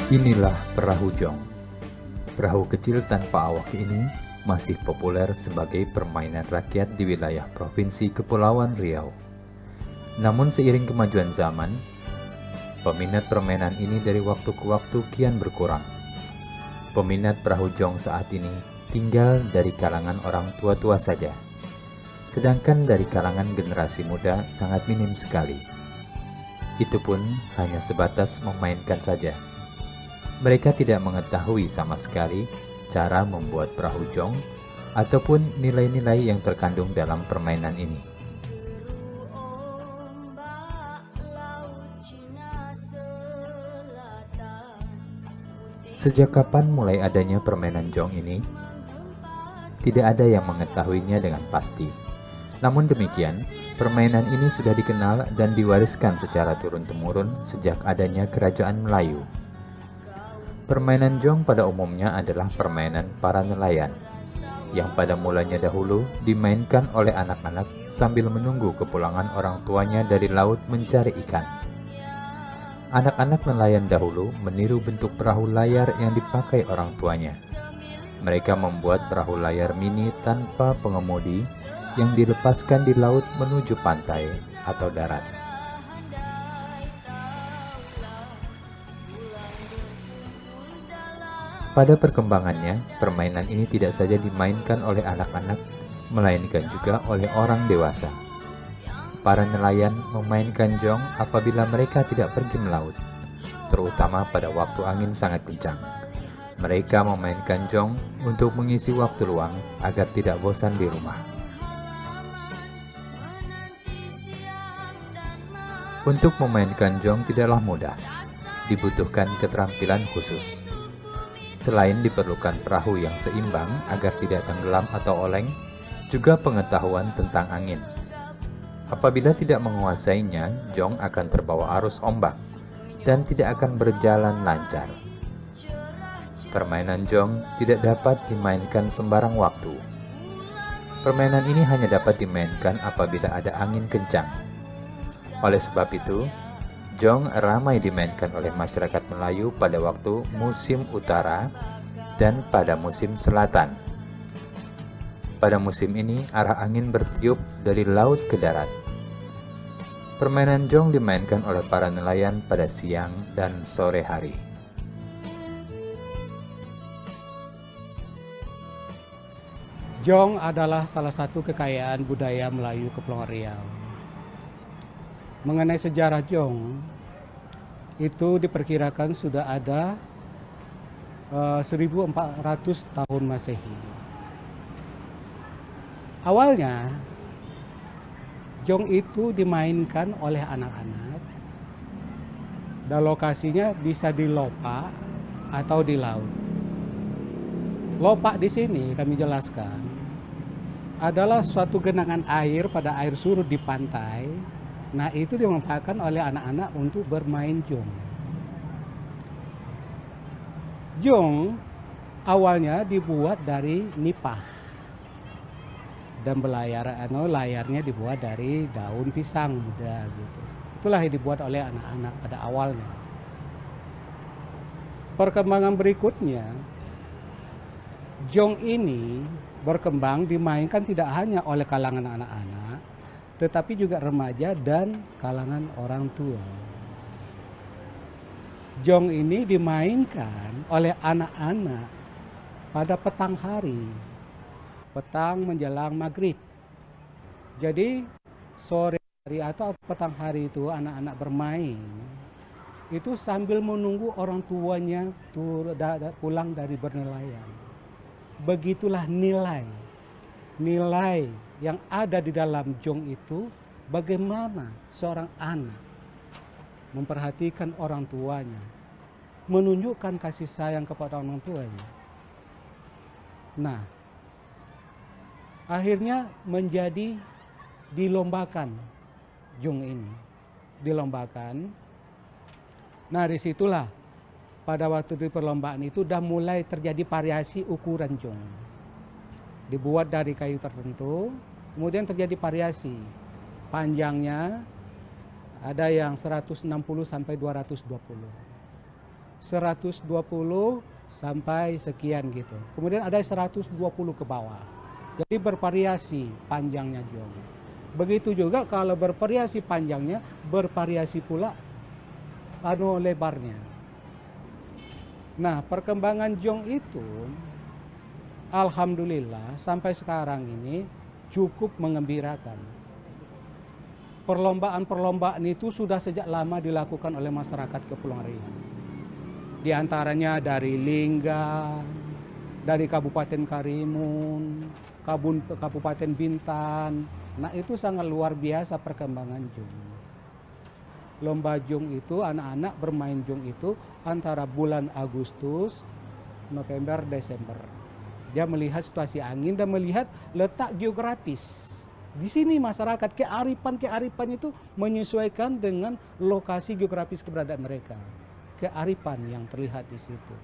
Inilah perahu jong. Perahu kecil tanpa awak ini masih populer sebagai permainan rakyat di wilayah Provinsi Kepulauan Riau. Namun seiring kemajuan zaman, peminat permainan ini dari waktu ke waktu kian berkurang. Peminat perahu jong saat ini tinggal dari kalangan orang tua-tua saja. Sedangkan dari kalangan generasi muda sangat minim sekali. Itu pun hanya sebatas memainkan saja. Mereka tidak mengetahui sama sekali cara membuat perahu jong ataupun nilai-nilai yang terkandung dalam permainan ini. Sejak kapan mulai adanya permainan jong ini? Tidak ada yang mengetahuinya dengan pasti. Namun demikian, permainan ini sudah dikenal dan diwariskan secara turun-temurun sejak adanya Kerajaan Melayu. Permainan jong pada umumnya adalah permainan para nelayan, yang pada mulanya dahulu dimainkan oleh anak-anak sambil menunggu kepulangan orang tuanya dari laut mencari ikan. Anak-anak nelayan dahulu meniru bentuk perahu layar yang dipakai orang tuanya. Mereka membuat perahu layar mini tanpa pengemudi yang dilepaskan di laut menuju pantai atau darat. Pada perkembangannya, permainan ini tidak saja dimainkan oleh anak-anak, melainkan juga oleh orang dewasa. Para nelayan memainkan jong apabila mereka tidak pergi melaut, terutama pada waktu angin sangat kencang. Mereka memainkan jong untuk mengisi waktu luang agar tidak bosan di rumah. Untuk memainkan jong tidaklah mudah, dibutuhkan keterampilan khusus. Selain diperlukan perahu yang seimbang agar tidak tenggelam atau oleng, juga pengetahuan tentang angin. Apabila tidak menguasainya, jong akan terbawa arus ombak dan tidak akan berjalan lancar. Permainan jong tidak dapat dimainkan sembarang waktu. Permainan ini hanya dapat dimainkan apabila ada angin kencang. Oleh sebab itu, jong ramai dimainkan oleh masyarakat Melayu pada waktu musim utara dan pada musim selatan. Pada musim ini, arah angin bertiup dari laut ke darat. Permainan jong dimainkan oleh para nelayan pada siang dan sore hari. Jong adalah salah satu kekayaan budaya Melayu Kepulauan Riau. Mengenai sejarah jong, itu diperkirakan sudah ada 1400 tahun Masehi. Awalnya, jong itu dimainkan oleh anak-anak dan lokasinya bisa di lopak atau di laut. Lopak di sini kami jelaskan adalah suatu genangan air pada air surut di pantai. Nah, itu dimanfaatkan oleh anak-anak untuk bermain jong. Jong awalnya dibuat dari nipah dan layarnya dibuat dari daun pisang muda gitu. Itulah yang dibuat oleh anak-anak pada awalnya. Perkembangan berikutnya, jong ini berkembang dimainkan tidak hanya oleh kalangan anak-anak, tetapi juga remaja dan kalangan orang tua. Jong ini dimainkan oleh anak-anak pada petang hari, petang menjelang maghrib. Jadi sore hari atau petang hari itu anak-anak bermain, itu sambil menunggu orang tuanya pulang dari bernelayan. Begitulah nilai yang ada di dalam jong itu, bagaimana seorang anak memperhatikan orang tuanya, menunjukkan kasih sayang kepada orang tuanya. Nah, akhirnya menjadi dilombakan jong ini. Dilombakan. Nah, disitulah pada waktu di perlombaan itu sudah mulai terjadi variasi ukuran jong. Dibuat dari kayu tertentu, kemudian terjadi variasi. Panjangnya ada yang 160 sampai 220. 120 sampai sekian gitu. Kemudian ada 120 ke bawah. Jadi bervariasi panjangnya jong. Begitu juga kalau bervariasi panjangnya, bervariasi pula lebarnya. Nah, perkembangan jong itu alhamdulillah sampai sekarang ini cukup mengembirakan. Perlombaan-perlombaan itu sudah sejak lama dilakukan oleh masyarakat Kepulauan Riau. Di antaranya dari Lingga, dari Kabupaten Karimun, Kabupaten Bintan. Nah, itu sangat luar biasa perkembangan jong. Lomba jong itu, anak-anak bermain jong itu antara bulan Agustus, November, Desember. Dia melihat situasi angin dan melihat letak geografis. Di sini masyarakat kearifan itu menyesuaikan dengan lokasi geografis keberadaan mereka. Kearifan yang terlihat di situ.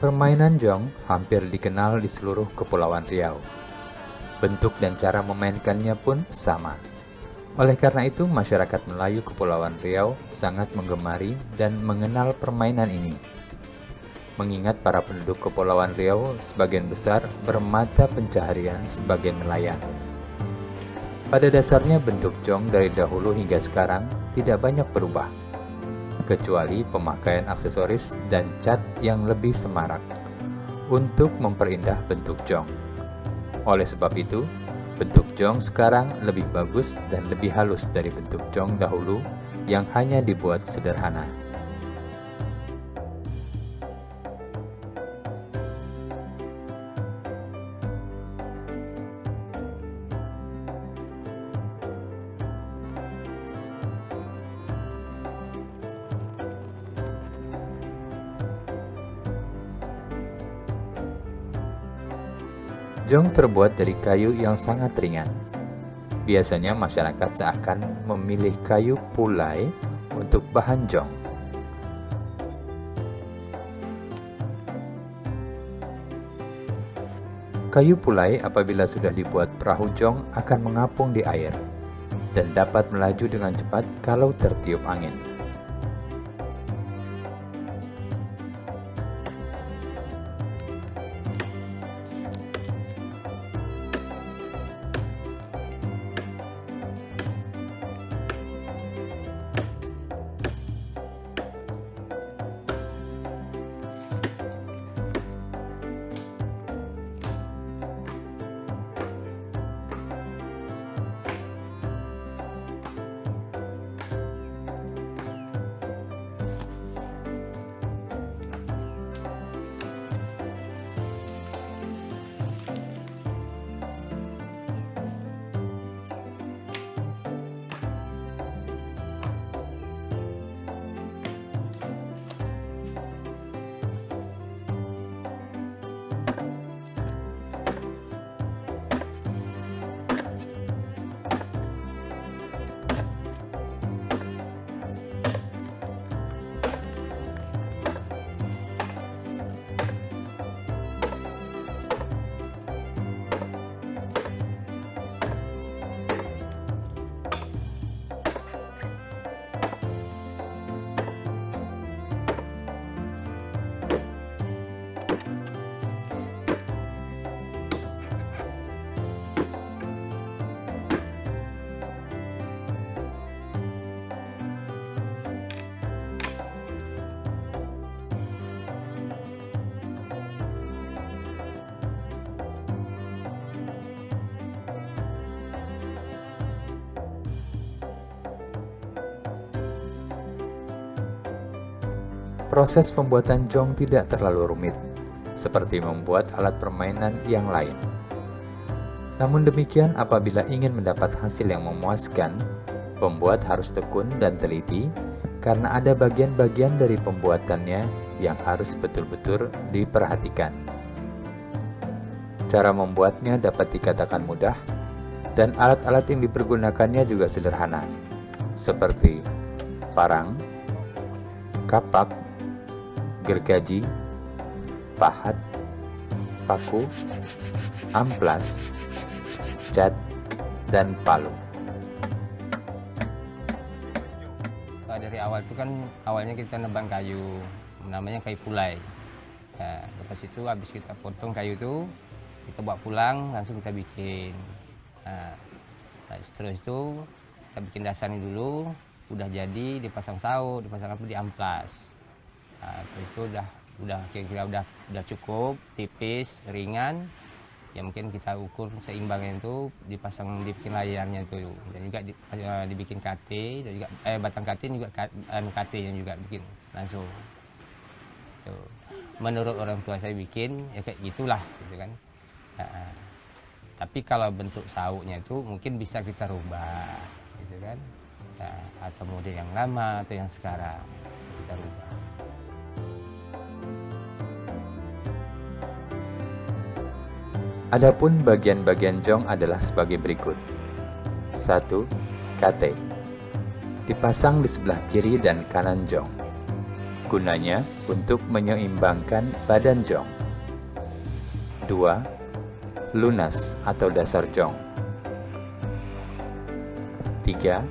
Permainan jong hampir dikenal di seluruh Kepulauan Riau. Bentuk dan cara memainkannya pun sama. Oleh karena itu, masyarakat Melayu Kepulauan Riau sangat menggemari dan mengenal permainan ini. Mengingat para penduduk Kepulauan Riau sebagian besar bermata pencaharian sebagai nelayan. Pada dasarnya bentuk jong dari dahulu hingga sekarang tidak banyak berubah, kecuali pemakaian aksesoris dan cat yang lebih semarak untuk memperindah bentuk jong. Oleh sebab itu, bentuk jong sekarang lebih bagus dan lebih halus dari bentuk jong dahulu yang hanya dibuat sederhana. Jong terbuat dari kayu yang sangat ringan. Biasanya masyarakat seakan memilih kayu pulai untuk bahan jong. Kayu pulai apabila sudah dibuat perahu jong akan mengapung di air dan dapat melaju dengan cepat kalau tertiup angin. Proses pembuatan jong tidak terlalu rumit, seperti membuat alat permainan yang lain. Namun demikian, apabila ingin mendapat hasil yang memuaskan, pembuat harus tekun dan teliti, karena ada bagian-bagian dari pembuatannya yang harus betul-betul diperhatikan. Cara membuatnya dapat dikatakan mudah, dan alat-alat yang dipergunakannya juga sederhana, seperti parang, kapak, gergaji, pahat, paku, amplas, cat, dan palu. Dari awal itu kan awalnya kita nebang kayu, namanya kayu pulai. Nah, lepas itu habis kita potong kayu itu, kita bawa pulang langsung kita bikin. Nah, terus itu kita bikin dasarnya dulu, udah jadi dipasang saut, dipasang apa di amplas. Nah, terus itu udah kira-kira udah cukup, tipis, ringan. Ya mungkin kita ukur seimbangnya itu dibikin layarnya itu, dan juga dibikin KT, dan juga batang KT juga KT yang juga bikin langsung. Tuh. Menurut orang tua saya bikin ya kayak gitulah, gitu kan. Tapi kalau bentuk sautnya itu mungkin bisa kita rubah, gitu kan. Atau model yang lama atau yang sekarang kita rubah. Adapun bagian-bagian jong adalah sebagai berikut. 1. KT. Dipasang di sebelah kiri dan kanan jong. Gunanya untuk menyeimbangkan badan jong. 2. Lunas atau dasar jong. 3.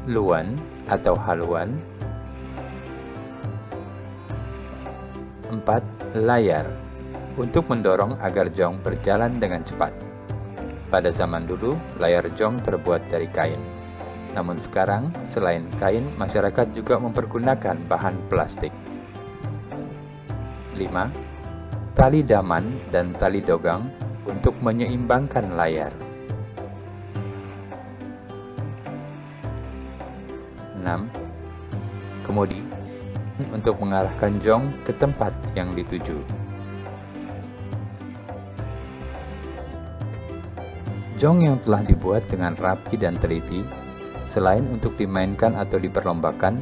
Luan atau haluan. 4. Layar untuk mendorong agar jong berjalan dengan cepat. Pada zaman dulu, layar jong terbuat dari kain. Namun sekarang, selain kain, masyarakat juga mempergunakan bahan plastik. 5. Tali daman dan tali dogang untuk menyeimbangkan layar. 6. Kemudi untuk mengarahkan jong ke tempat yang dituju. Jong yang telah dibuat dengan rapi dan teliti, selain untuk dimainkan atau diperlombakan,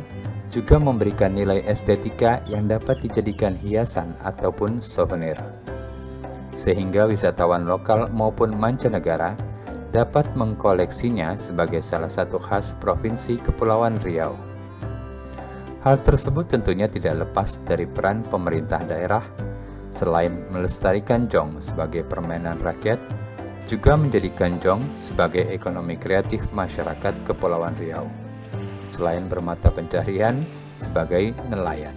juga memberikan nilai estetika yang dapat dijadikan hiasan ataupun souvenir. Sehingga wisatawan lokal maupun mancanegara dapat mengkoleksinya sebagai salah satu khas Provinsi Kepulauan Riau. Hal tersebut tentunya tidak lepas dari peran pemerintah daerah. Selain melestarikan jong sebagai permainan rakyat, juga menjadikan jong sebagai ekonomi kreatif masyarakat Kepulauan Riau, selain bermata pencaharian sebagai nelayan.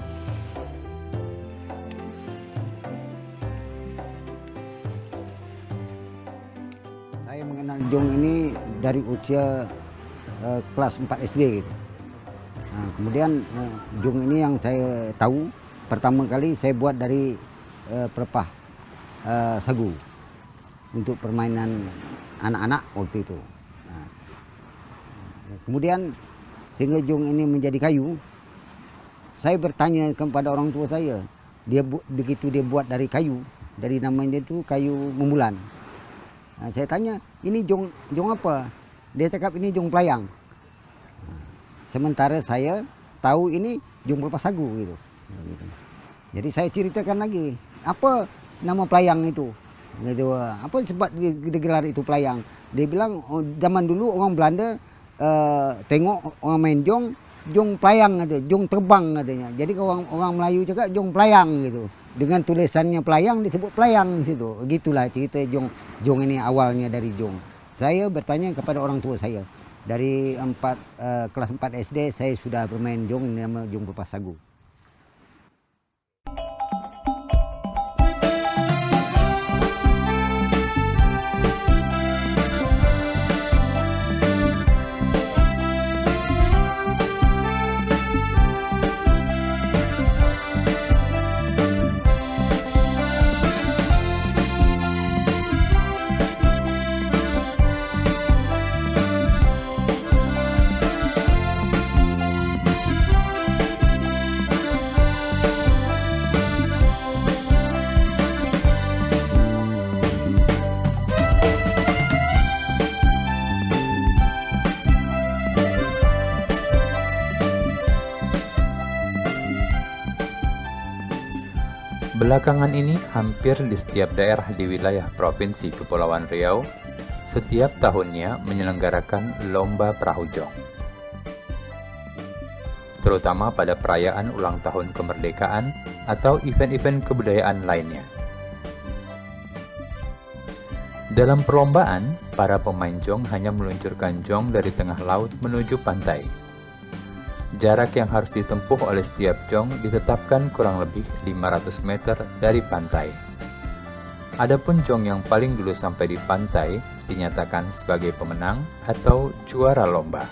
Saya mengenal jong ini dari usia kelas 4 SD gitu. Nah, kemudian jong ini yang saya tahu pertama kali saya buat dari pelepah sagu untuk permainan anak-anak waktu itu. Nah, kemudian sehingga jong ini menjadi kayu, saya bertanya kepada orang tua saya, begitu dia buat dari kayu, dari namanya itu kayu membulan. Nah, saya tanya, ini jong apa? Dia cakap ini jong pelayang. Nah, sementara saya tahu ini jong pelepah sagu gitu. Jadi saya ceritakan lagi, apa nama pelayang itu? Gitu, apa sebab digelar itu pelayang? Dia bilang, oh, zaman dulu orang Belanda tengok orang main jong pelayang katanya, jong terbang katanya. Jadi orang Melayu juga jong pelayang gitu. Dengan tulisannya pelayang disebut pelayang situ. Gitulah cerita jong ini awalnya dari jong. Saya bertanya kepada orang tua saya. Dari kelas 4 SD saya sudah bermain jong, nama jong pelepah sagu. Belakangan ini, hampir di setiap daerah di wilayah Provinsi Kepulauan Riau, setiap tahunnya menyelenggarakan Lomba Perahu Jong. Terutama pada perayaan ulang tahun kemerdekaan atau event-event kebudayaan lainnya. Dalam perlombaan, para pemain jong hanya meluncurkan jong dari tengah laut menuju pantai. Jarak yang harus ditempuh oleh setiap jong ditetapkan kurang lebih 500 meter dari pantai. Adapun jong yang paling dulu sampai di pantai dinyatakan sebagai pemenang atau juara lomba.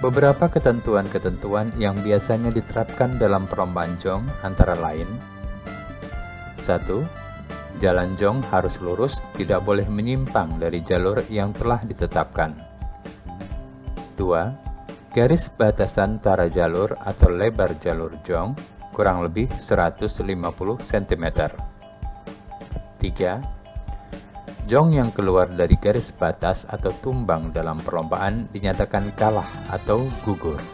Beberapa ketentuan-ketentuan yang biasanya diterapkan dalam perlombaan jong antara lain: 1. Jalan jong harus lurus, tidak boleh menyimpang dari jalur yang telah ditetapkan. 2. Garis batasan antara jalur atau lebar jalur jong kurang lebih 150 cm. 3. Jong yang keluar dari garis batas atau tumbang dalam perlombaan dinyatakan kalah atau gugur.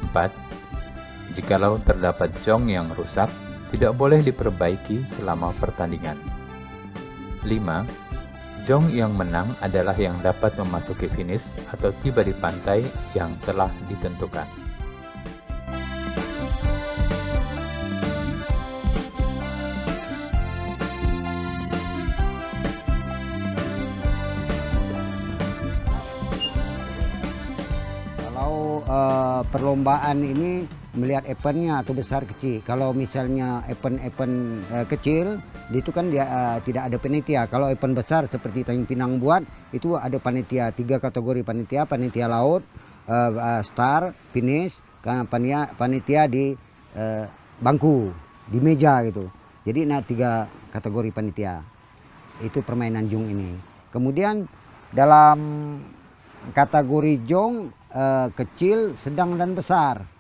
4. Jikalau terdapat jong yang rusak, tidak boleh diperbaiki selama pertandingan. 5. Jong yang menang adalah yang dapat memasuki finish atau tiba di pantai yang telah ditentukan. Kalau perlombaan ini melihat eventnya atau besar kecil. Kalau misalnya event kecil, itu kan dia tidak ada panitia. Kalau event besar seperti Tanjung Pinang buat, itu ada panitia, 3 kategori panitia: panitia laut, star, finish, panitia di bangku, di meja gitu. Jadi 3 kategori panitia. Itu permainan jong ini. Kemudian dalam kategori jong kecil, sedang dan besar.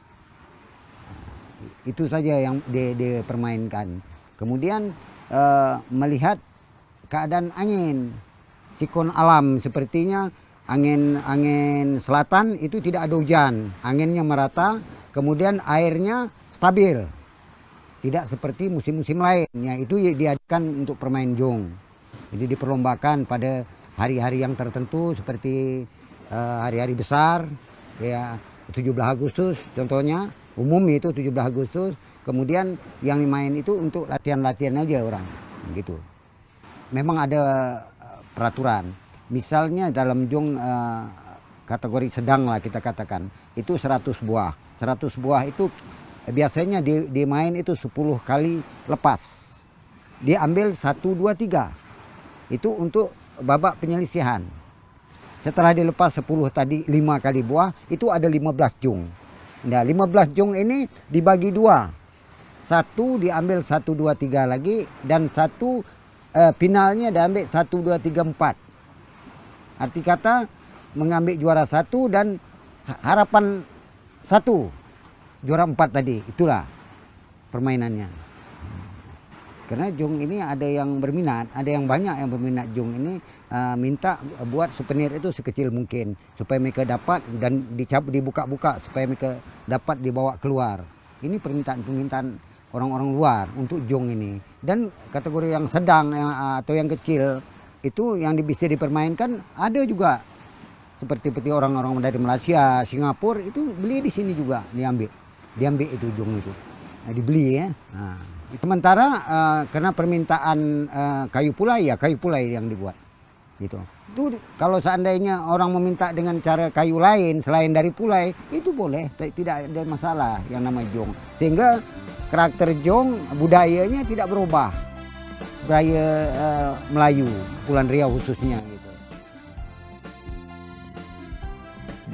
Itu saja yang dipermainkan. Kemudian melihat keadaan angin, siklon alam, sepertinya angin selatan itu tidak ada hujan, anginnya merata, kemudian airnya stabil, tidak seperti musim-musim lainnya. Itu diadakan untuk permain jong. Jadi diperlombakan pada hari-hari yang tertentu seperti hari-hari besar, ya 17 Agustus contohnya, umum itu 17 Agustus. Kemudian yang dimain itu untuk latihan-latihan aja orang, gitu. Memang ada peraturan. Misalnya dalam jong kategori sedang lah kita katakan, itu 100 buah. 100 buah itu biasanya dimain itu 10 kali lepas. Dia ambil 1, 2, 3. Itu untuk babak penyelisihan. Setelah dilepas 10 tadi 5 kali buah, itu ada 15 jong. Nah, 15 jong ini dibagi 2. Satu diambil 1, 2, 3 lagi, dan satu finalnya diambil 1, 2, 3, 4. Arti kata mengambil juara 1 dan harapan 1 juara 4 tadi. Itulah permainannya. Karena jong ini ada yang berminat, ada yang banyak yang berminat jong ini, minta buat souvenir itu sekecil mungkin supaya mereka dapat, dan dibuka-buka supaya mereka dapat dibawa keluar. Ini permintaan orang-orang luar untuk jong ini. Dan kategori yang sedang atau yang kecil itu yang bisa dipermainkan ada juga. Seperti orang-orang dari Malaysia, Singapura itu beli di sini juga, diambil itu jong itu. Nah, dibeli ya. Nah, sementara karena permintaan kayu pulai yang dibuat. Gitu. Itu kalau seandainya orang meminta dengan cara kayu lain selain dari pulai, itu boleh, tidak ada masalah yang namanya jong. Sehingga karakter jong budayanya tidak berubah. Budaya Melayu, Kepulauan Riau khususnya gitu.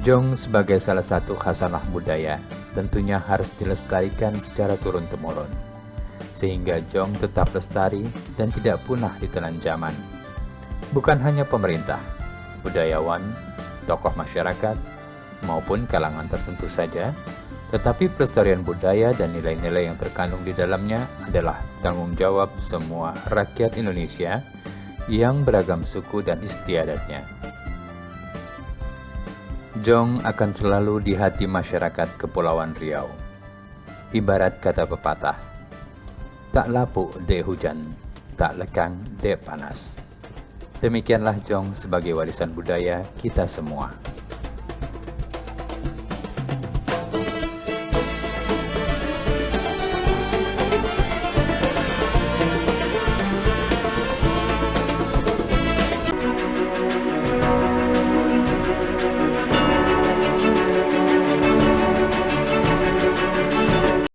Jong sebagai salah satu khasanah budaya tentunya harus dilestarikan secara turun-temurun, sehingga jong tetap lestari dan tidak punah ditelan zaman. Bukan hanya pemerintah, budayawan, tokoh masyarakat, maupun kalangan tertentu saja, tetapi pelestarian budaya dan nilai-nilai yang terkandung di dalamnya adalah tanggung jawab semua rakyat Indonesia yang beragam suku dan istiadatnya. Jong akan selalu di hati masyarakat Kepulauan Riau. Ibarat kata pepatah, tak lapuk dek hujan, tak lekang dek panas. Demikianlah jong sebagai warisan budaya kita semua.